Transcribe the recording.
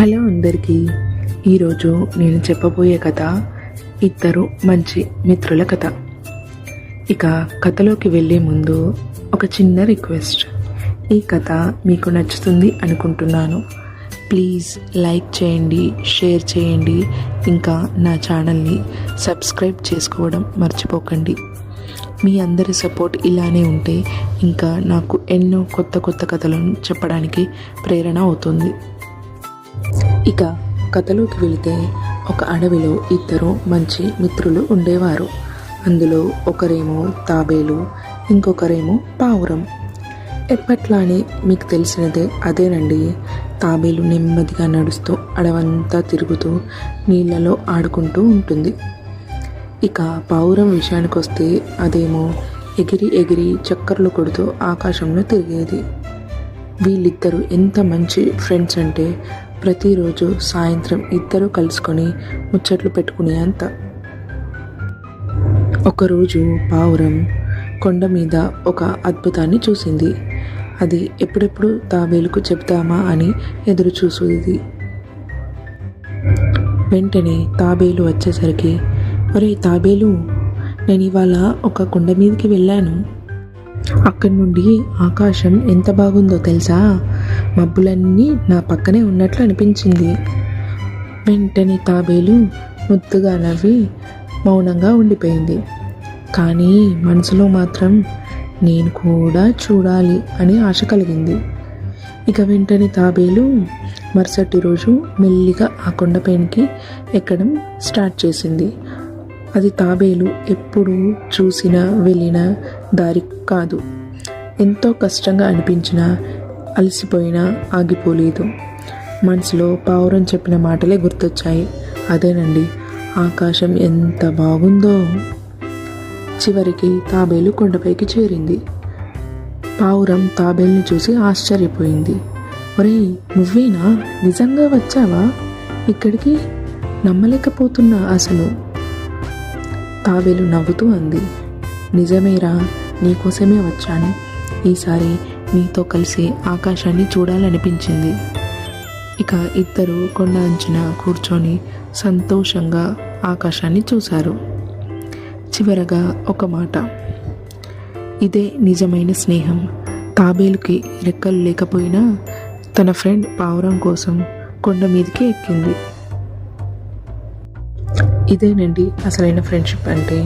Hello అందరికీ. ఈరోజు నేను చెప్పబోయే కథ ఇద్దరు మంచి మిత్రుల కథ. ఇక కథలోకి వెళ్ళే ముందు ఒక చిన్న రిక్వెస్ట్. ఈ కథ మీకు నచ్చుతుంది అనుకుంటున్నాను. ప్లీజ్ లైక్ చేయండి, షేర్ చేయండి, ఇంకా నా ఛానల్ని సబ్స్క్రైబ్ చేసుకోవడం మర్చిపోకండి. మీ అందరి సపోర్ట్ ఇలానే ఉంటే ఇంకా నాకు ఎన్నో కొత్త కథలను చెప్పడానికి ప్రేరణ అవుతుంది. ఇక కథలోకి వెళితే, ఒక అడవిలో ఇద్దరు మంచి మిత్రులు ఉండేవారు. అందులో ఒకరేమో తాబేలు, ఇంకొకరేమో పావురం. ఎప్పట్లానే మీకు తెలిసినదే అదేనండి. తాబేలు నెమ్మదిగా నడుస్తూ అడవంతా తిరుగుతూ నీళ్ళలో ఆడుకుంటూ ఉంటుంది. ఇక పావురం విషయానికి వస్తే, అదేమో ఎగిరి ఎగిరి చక్కర్లు కొడుతూ ఆకాశంలో తిరిగేది. వీళ్ళిద్దరూ ఎంత మంచి ఫ్రెండ్స్ అంటే, ప్రతిరోజు సాయంత్రం ఇద్దరూ కలుసుకొని ముచ్చట్లు పెట్టుకునే అంత. ఒకరోజు పావురం కొండ మీద ఒక అద్భుతాన్ని చూసింది. అది ఎప్పుడెప్పుడు తాబేలుకు చెప్తామా అని ఎదురు చూసేది. వెంటనే తాబేలు వచ్చేసరికి, ఒరే తాబేలు, నేను ఇవాళ ఒక కొండ మీదకి వెళ్ళాను. అక్కడి నుండి ఆకాశం ఎంత బాగుందో తెలుసా? మబ్బులన్నీ నా పక్కనే ఉన్నట్లు అనిపించింది. వెంటనే తాబేలు ముద్దుగా నవ్వి మౌనంగా ఉండిపోయింది. కానీ మనసులో మాత్రం నేను కూడా చూడాలి అని ఆశ కలిగింది. ఇక వెంటనే తాబేలు మరుసటి రోజు మెల్లిగా ఆ కొండపైనకి ఎక్కడం స్టార్ట్ చేసింది. అది తాబేలు ఎప్పుడు చూసినా వెళ్ళిన దారి కాదు. ఎంతో కష్టంగా అనిపించినా, అలసిపోయినా ఆగిపోలేదు. మనసులో పావురం చెప్పిన మాటలే గుర్తొచ్చాయి. అదేనండి, ఆకాశం ఎంత బాగుందో. చివరికి తాబేలు కొండపైకి చేరింది. పావురం తాబేలుని చూసి ఆశ్చర్యపోయింది. ఒరేయ్, నువ్వేనా? నిజంగా వచ్చావా ఇక్కడికి? నమ్మలేకపోతున్నా అసలు. తాబేలు నవ్వుతూ అంది, నిజమేరా, నీకోసమే వచ్చాను. ఈసారి నీతో కలిసి ఆకాశాన్ని చూడాలనిపించింది. ఇక ఇద్దరు కొండ అంచున కూర్చొని సంతోషంగా ఆకాశాన్ని చూశారు. చివరగా ఒక మాట, ఇదే నిజమైన స్నేహం. తాబేలుకి రెక్కలు లేకపోయినా తన ఫ్రెండ్ పావురం కోసం కొండ మీదకి ఎక్కింది. ఇదేనండి అసలైన ఫ్రెండ్షిప్ అంటే.